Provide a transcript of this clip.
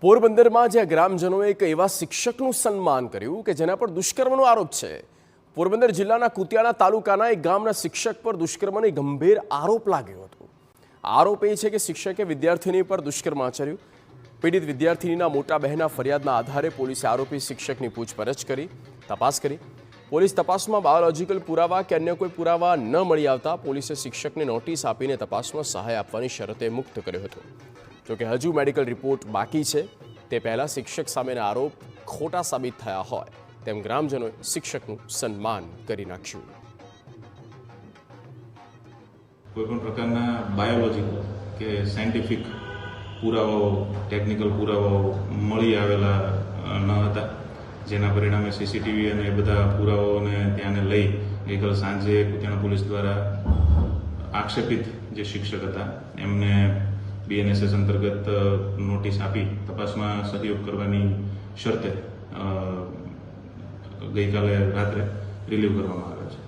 પોરબંદરમાં જ્યાં ગ્રામજનોએ એક એવા શિક્ષકનું સન્માન કર્યું કે જેના પર દુષ્કર્મનો આરોપ છે। પોરબંદર જિલ્લાના કુતિયાણા તાલુકાના એક ગામના શિક્ષક પર દુષ્કર્મનો ગંભીર આરોપ લાગ્યો હતો। આરોપ એ છે કે શિક્ષકે વિદ્યાર્થીની પર દુષ્કર્મ આચર્યું। પીડિત વિદ્યાર્થીનીના મોટા બહેનના ફરિયાદના આધારે પોલીસે આરોપી શિક્ષકની પૂછપરછ કરી તપાસ કરી। પોલીસ તપાસમાં બાયોલોજીકલ પુરાવા કે અન્ય કોઈ પુરાવા ન મળી આવતા પોલીસે શિક્ષકને નોટિસ આપીને તપાસમાં સહાય આપવાની શરતે મુક્ત કર્યો હતો। જોકે હજુ મેડિકલ રિપોર્ટ બાકી છે। તે પહેલા શિક્ષક સામેના આરોપ ખોટા સાબિત થયા હોય તેમ ગ્રામજનોએ શિક્ષકનું સન્માન કરી નાખ્યું। કોઈપણ પ્રકારના બાયોલોજીકલ કે સાયન્ટિફિક પુરાવાઓ ટેકનિકલ પુરાવાઓ મળી આવેલા ન હતા, જેના પરિણામે સીસીટીવી અને એ બધા પુરાવાઓને ત્યાંને લઈ ગઈકાલ સાંજે કુતિયાણા પોલીસ દ્વારા આક્ષેપિત જે શિક્ષક હતા એમને BNSS અંતર્ગત નોટિસ આપી તપાસમાં સહયોગ કરવાની શરતે ગઈકાલે રાત્રે રિલીવ કરવામાં આવ્યા છે।